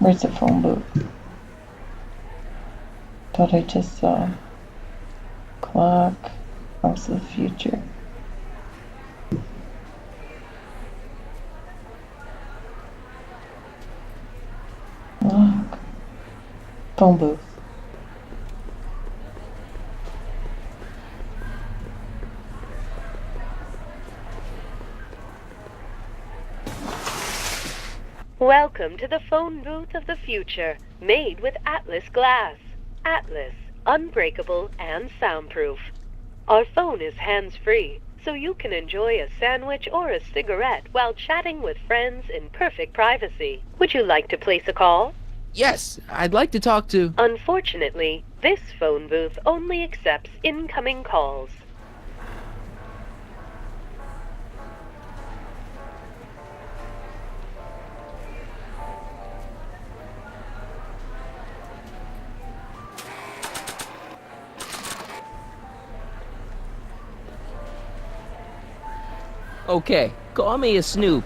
Where's the phone booth? Thought I just saw clock, house of the future. Lock. Phone booth. Welcome to the phone booth of the future, made with Atlas glass. Atlas, unbreakable and soundproof. Our phone is hands-free, so you can enjoy a sandwich or a cigarette while chatting with friends in perfect privacy. Would you like to place a call? Yes, I'd like to talk to... Unfortunately, this phone booth only accepts incoming calls. Okay, call me a snoop.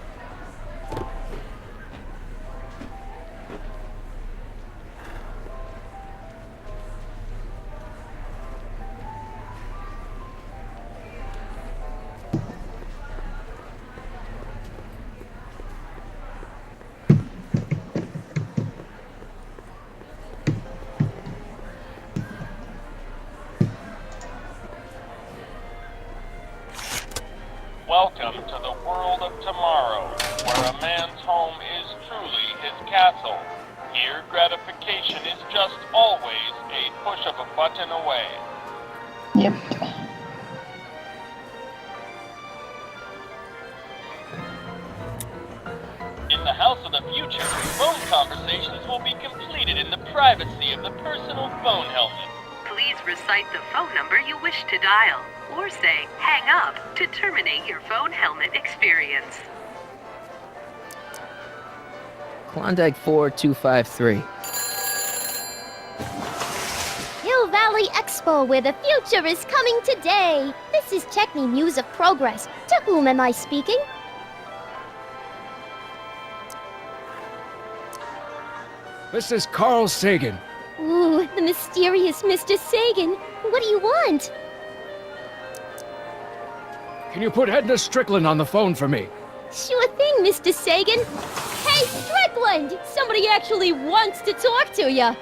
Welcome to the world of tomorrow, where a man's home is truly his castle. Here, gratification is just always a push of a button away. Yep. In the house of the future, phone conversations will be completed in the privacy of the personal phone helmet. Please recite the phone number you wish to dial, or say hang up to terminate your phone helmet experience. Klondike 4253. Hill Valley Expo, where the future is coming today. This is Checkney News of Progress. To whom am I speaking? This is Carl Sagan. Ooh, the mysterious Mr. Sagan. What do you want? Can you put Edna Strickland on the phone for me? Sure thing, Mr. Sagan. Hey, Strickland! Somebody actually wants to talk to you.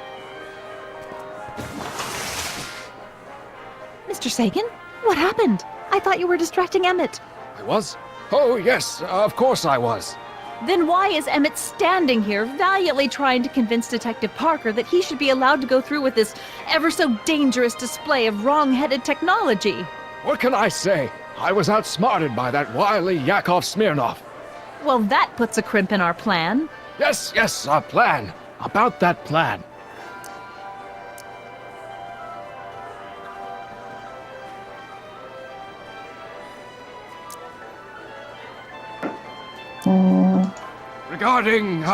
Mr. Sagan? What happened? I thought you were distracting Emmett. I was? Oh, yes, of course I was. Then why is Emmett standing here, valiantly trying to convince Detective Parker that he should be allowed to go through with this ever-so-dangerous display of wrong-headed technology? What can I say? I was outsmarted by that wily Yakov Smirnov. Well, that puts a crimp in our plan. Yes, a plan. About that plan. Regarding,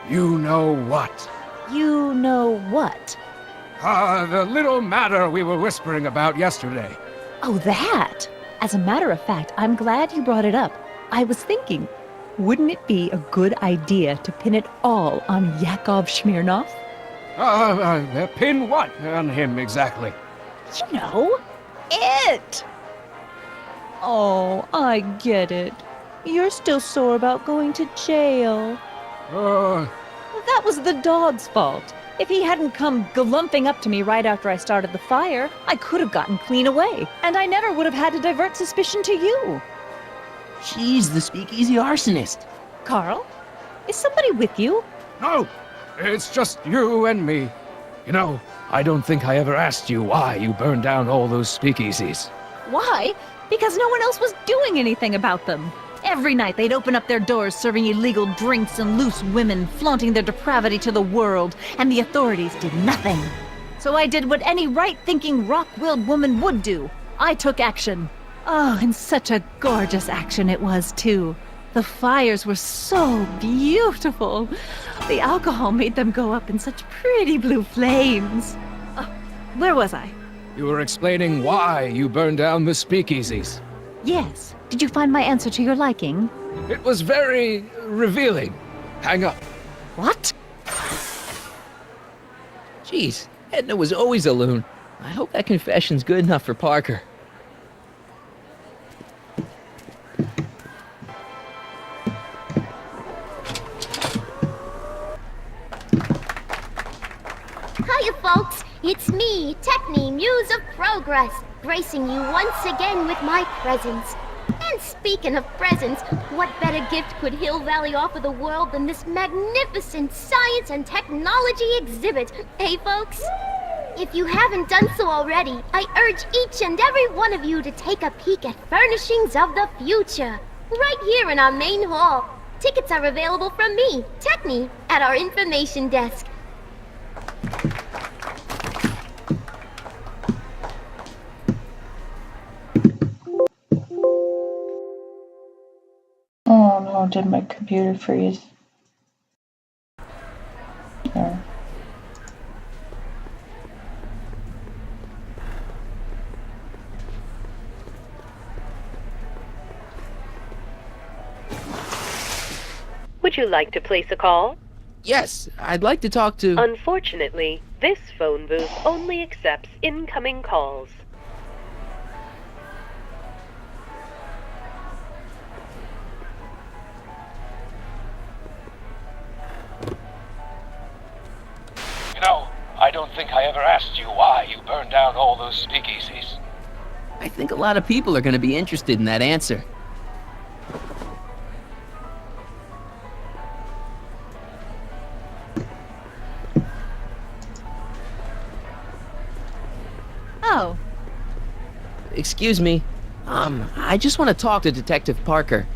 you know what? You know what? The little matter we were whispering about yesterday. Oh, that! As a matter of fact, I'm glad you brought it up. I was thinking, wouldn't it be a good idea to pin it all on Yakov Smirnov? Pin what on him exactly? You know, it! Oh, I get it. You're still sore about going to jail. That was the dog's fault. If he hadn't come galumping up to me right after I started the fire, I could have gotten clean away, and I never would have had to divert suspicion to you. She's the speakeasy arsonist. Carl, is somebody with you? No, it's just you and me. You know, I don't think I ever asked you why you burned down all those speakeasies. Why? Because no one else was doing anything about them. Every night they'd open up their doors serving illegal drinks and loose women, flaunting their depravity to the world, and the authorities did nothing. So I did what any right-thinking, rock-willed woman would do. I took action. Oh, and such a gorgeous action it was, too. The fires were so beautiful. The alcohol made them go up in such pretty blue flames. Where was I? You were explaining why you burned down the speakeasies. Yes. Did you find my answer to your liking? It was very revealing. Hang up. What? Jeez, Edna was always a loon. I hope that confession's good enough for Parker. Hiya, folks. It's me, Techni, Muse of Progress, gracing you once again with my presence. And speaking of presents, what better gift could Hill Valley offer the world than this magnificent science and technology exhibit, eh, folks? If you haven't done so already, I urge each and every one of you to take a peek at Furnishings of the Future, right here in our main hall. Tickets are available from me, Techni, at our information desk. Oh no, did my computer freeze? There. Would you like to place a call? Yes, I'd like to talk to... Unfortunately, this phone booth only accepts incoming calls. You know, I don't think I ever asked you why you burned down all those speakeasies. I think a lot of people are going to be interested in that answer. Oh, Excuse me. I just want to talk to Detective Parker.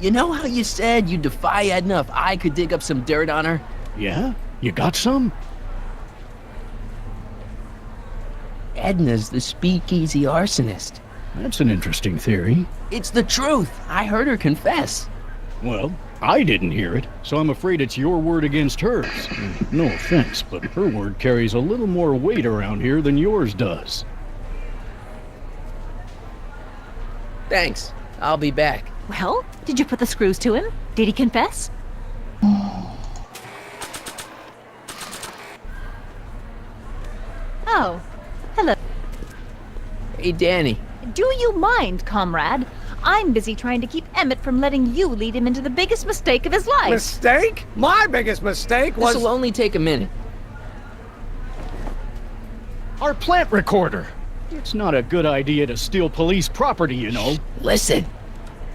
You know how you said you'd defy Edna if I could dig up some dirt on her? Yeah? You got some? Edna's the speakeasy arsonist. That's an interesting theory. It's the truth. I heard her confess. Well, I didn't hear it, so I'm afraid it's your word against hers. No offense, but her word carries a little more weight around here than yours does. Thanks. I'll be back. well, did you put the screws to him? Did he confess? Oh, hello. Hey, Danny. Do you mind, comrade? I'm busy trying to keep Emmett from letting you lead him into the biggest mistake of his life. Mistake? My biggest mistake was... This'll only take a minute. Our plant recorder! It's not a good idea to steal police property, you know. Listen.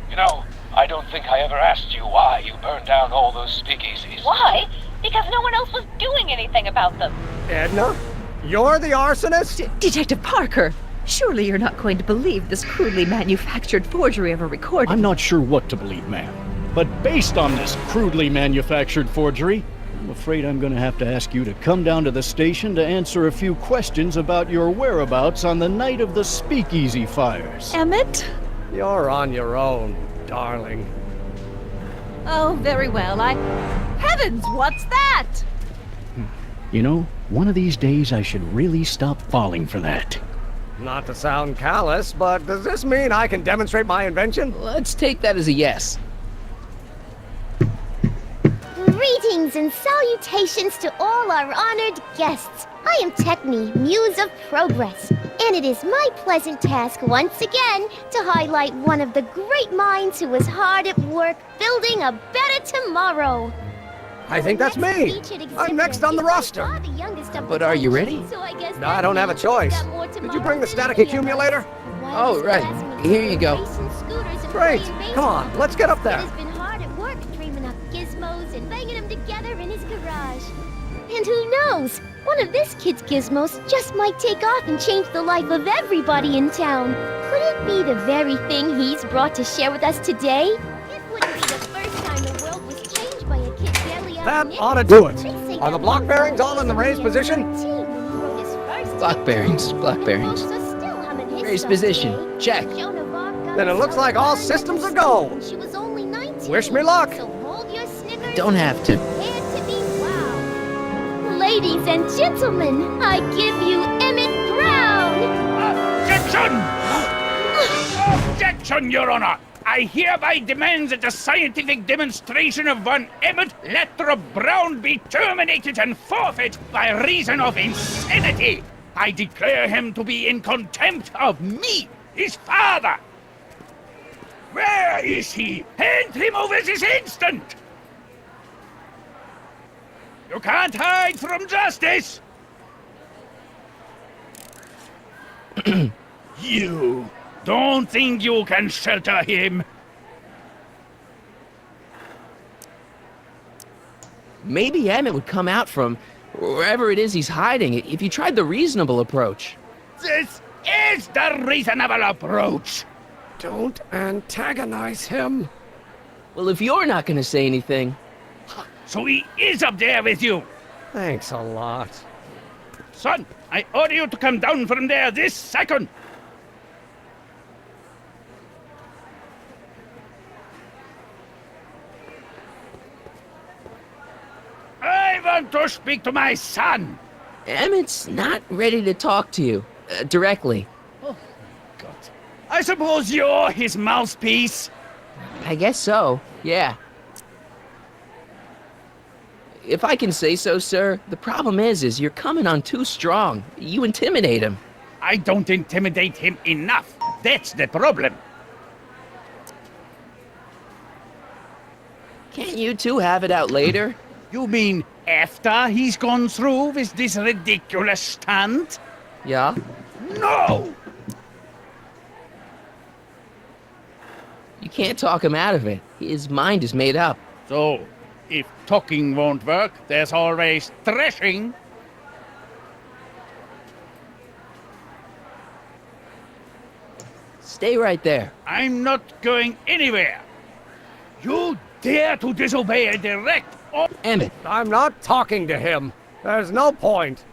You know, I don't think I ever asked you why you burned down all those speakeasies. Why? Because no one else was doing anything about them. Edna? You're the arsonist? Detective Parker, surely you're not going to believe this crudely manufactured forgery of a recording. I'm not sure what to believe, ma'am. But based on this crudely manufactured forgery, I'm afraid I'm going to have to ask you to come down to the station to answer a few questions about your whereabouts on the night of the speakeasy fires. Emmett? You're on your own, darling. Oh, very well. Heavens, what's that? You know, one of these days I should really stop falling for that. Not to sound callous, but does this mean I can demonstrate my invention? Let's take that as a yes. Greetings and salutations to all our honored guests. I am Techni, Muse of Progress, and it is my pleasant task once again to highlight one of the great minds who was hard at work building a better tomorrow. I think that's me. I'm next on the roster. But are you ready? No, I don't have a choice. Did you bring the static accumulator? Oh, right. Here you go. Great. Come on, let's get up there. Has been hard at work dreaming up gizmos and banging them together in his garage. And who knows? One of this kid's gizmos just might take off and change the life of everybody in town. Could it be the very thing he's brought to share with us today? It wouldn't be the first time the world was changed by a kid barely out That of ought to do it. They say Are the that block he bearings was all in the raised position? 17 when he wrote his first Block tape. bearings, block bearings. Folks are still humming his Raised songs position. today. Check. Joan of Arc got Then it her looks like all started systems are when go. she was only 19. Wish me luck. So hold your snickers. Don't have to. Prepare to be wowed. Ladies and gentlemen, I give you Emmett Brown. Objection! Objection, Your Honor! I hereby demand that the scientific demonstration of one Emmett Brown be terminated and forfeit by reason of insanity. I declare him to be in contempt of me, his father. Where is he? Hand him over this instant! You can't hide from justice! You don't think you can shelter him? Maybe Emmett would come out from wherever it is he's hiding if you tried the reasonable approach. This is the reasonable approach! Don't antagonize him. Well, if you're not gonna say anything... So he is up there with you! Thanks a lot. Son, I order you to come down from there this second! I want to speak to my son! Emmett's not ready to talk to you, directly. Oh, God. I suppose you're his mouthpiece? I guess so, yeah. If I can say so, sir, the problem is you're coming on too strong. You intimidate him. I don't intimidate him enough. That's the problem. Can't you two have it out later? You mean after he's gone through with this ridiculous stunt? Yeah? No! You can't talk him out of it. His mind is made up. So, if talking won't work, there's always thrashing. Stay right there. I'm not going anywhere. You dare to disobey a direct order? Emmett, I'm not talking to him. There's no point.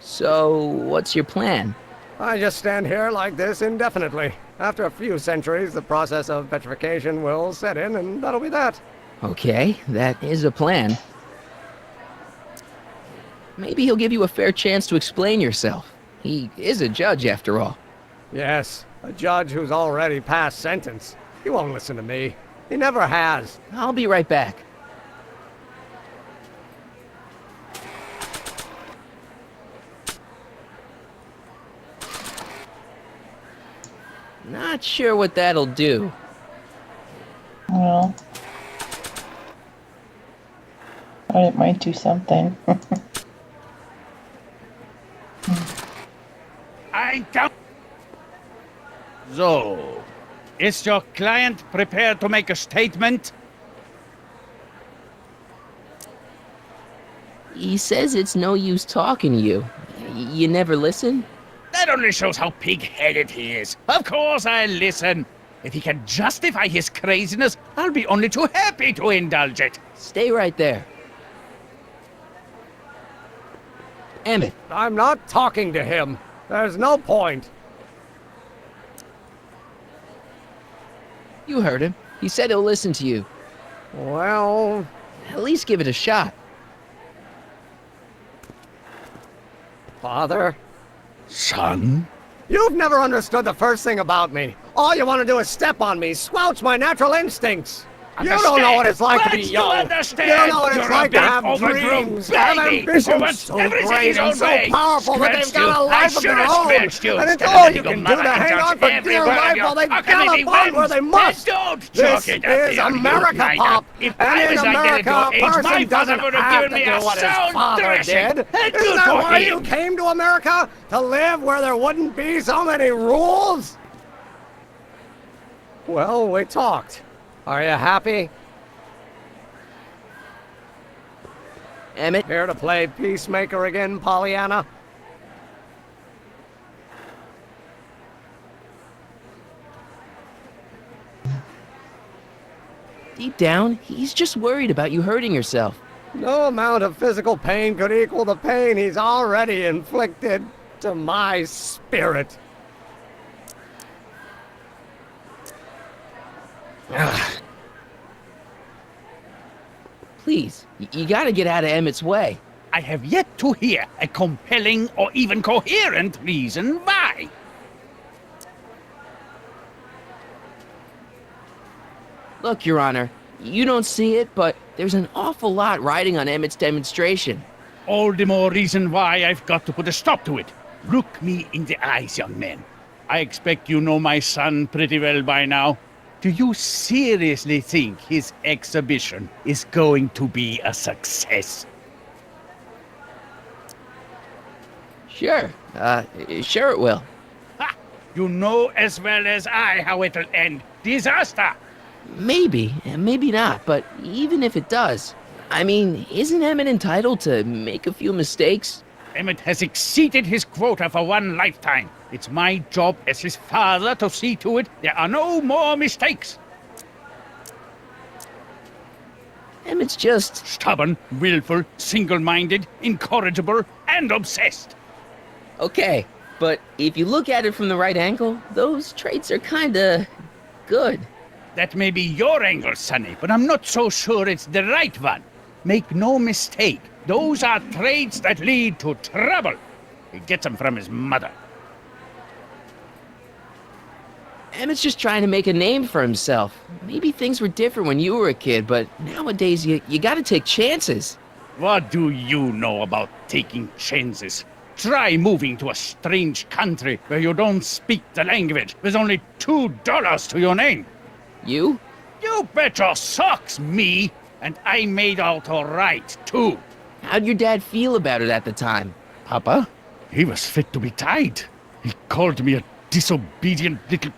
so what's your plan? I just stand here like this indefinitely. After a few centuries, the process of petrification will set in, and that'll be that. Okay, that is a plan. Maybe he'll give you a fair chance to explain yourself. He is a judge, after all. Yes, a judge who's already passed sentence. He won't listen to me. He never has. I'll be right back. Not sure what that'll do. Well, thought it might do something. I don't... So, is your client prepared to make a statement? He says it's no use talking to you. You never listen? That only shows how pig-headed he is. Of course I'll listen. If he can justify his craziness, I'll be only too happy to indulge it. Stay right there. Emmett, I'm not talking to him. There's no point. you heard him. He said he'll listen to you. Well, At least give it a shot. Father, Son? you've never understood the first thing about me. All you want to do is step on me, squelch my natural instincts. You don't know what it's like to be young. You don't know what it's like to have dreams, to have ambitions so great and so powerful that they've got a life of their own. And it's all you can do to hang on for dear life while they gallop on where they must. This is America, Pop. And in America, a person doesn't have to do what his father did. Isn't that why you came to America? To live where there wouldn't be so many rules? Well, we talked. Are you happy? Emmett, Here to play peacemaker again, Pollyanna? deep down, he's just worried about you hurting yourself. No amount of physical pain could equal the pain he's already inflicted to my spirit. Please, you gotta get out of Emmett's way. I have yet to hear a compelling or even coherent reason why. Look, Your Honor, you don't see it, but there's an awful lot riding on Emmett's demonstration. All the more reason why I've got to put a stop to it. Look me in the eyes, young man. I expect you know my son pretty well by now. Do you seriously think his exhibition is going to be a success? Sure. Sure it will. Ha! You know as well as I how it'll end. Disaster! Maybe, and maybe not, but even if it does, I mean, isn't Emmett entitled to make a few mistakes? Emmett has exceeded his quota for one lifetime. It's my job as his father to see to it there are no more mistakes. Emmett's just stubborn, willful, single-minded, incorrigible, and obsessed. Okay, but if you look at it from the right angle, those traits are kinda good. That may be your angle, Sonny, but I'm not so sure it's the right one. Make no mistake, those are traits that lead to trouble. He gets them from his mother. Emmett's just trying to make a name for himself. Maybe things were different when you were a kid, but nowadays you gotta take chances. What do you know about taking chances? Try moving to a strange country where you don't speak the language with only $2 to your name. You? You bet your socks, me! And I made out all right, too. How'd your dad feel about it at the time? Papa? He was fit to be tied. He called me a disobedient little...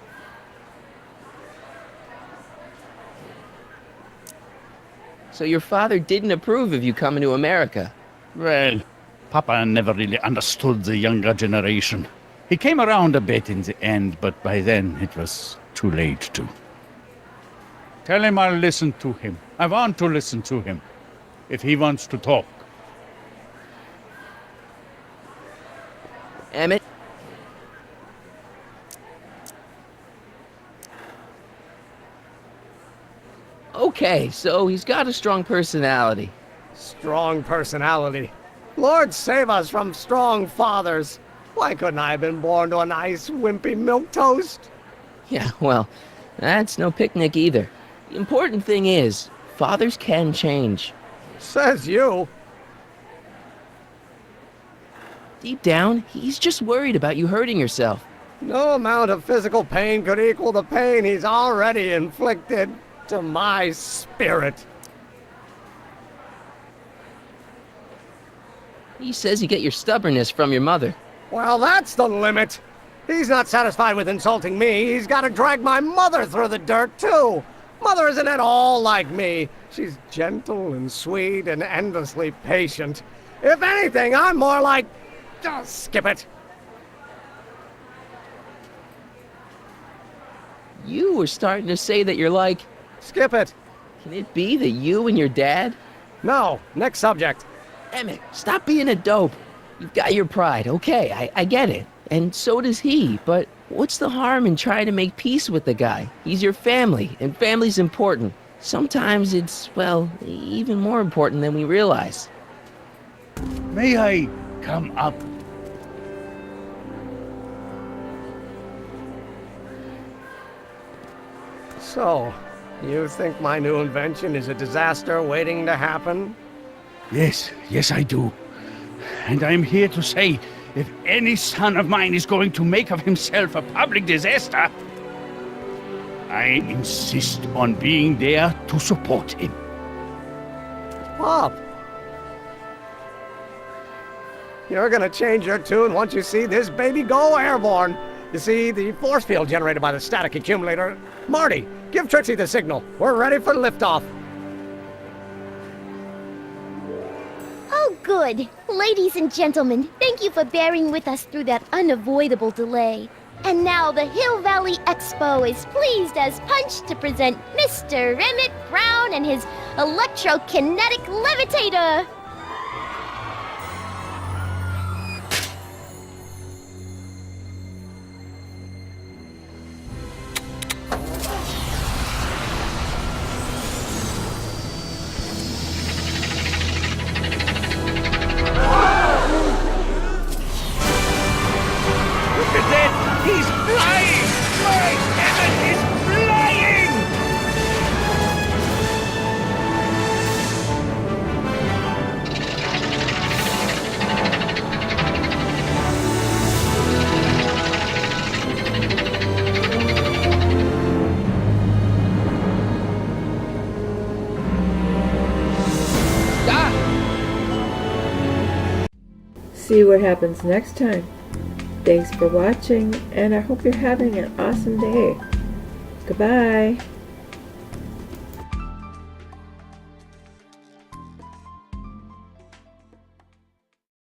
So your father didn't approve of you coming to America? Well, Papa never really understood the younger generation. He came around a bit in the end, but by then it was too late to. Tell him I'll listen to him. I want to listen to him. If he wants to talk. Emmett? Okay, so he's got a strong personality. Strong personality. Lord save us from strong fathers. Why couldn't I have been born to a nice, wimpy milquetoast? Yeah, well, that's no picnic either. The important thing is, fathers can change. Says you. Deep down, he's just worried about you hurting yourself. No amount of physical pain could equal the pain he's already inflicted to my spirit. He says you get your stubbornness from your mother. Well, that's the limit. He's not satisfied with insulting me. He's got to drag my mother through the dirt, too. Mother isn't at all like me. She's gentle and sweet and endlessly patient. If anything, I'm more like... skip it. You were starting to say that you're like... Skip it. Can it be that you and your dad? No. Next subject. Emmett, stop being a dope. You've got your pride, okay, I get it. And so does he, but what's the harm in trying to make peace with the guy? He's your family, and family's important. Sometimes it's, well, even more important than we realize. May I come up? So, you think my new invention is a disaster waiting to happen? Yes, I do. And I'm here to say, if any son of mine is going to make of himself a public disaster, I insist on being there to support him. Pop! You're gonna change your tune once you see this baby go airborne. You see, the force field generated by the static accumulator... Marty, give Trixie the signal. We're ready for liftoff. Oh, good. Ladies and gentlemen, thank you for bearing with us through that unavoidable delay. And now the Hill Valley Expo is pleased as punch to present Mr. Emmett Brown and his electrokinetic levitator. see what happens next time. Thanks for watching, and I hope you're having an awesome day. Goodbye.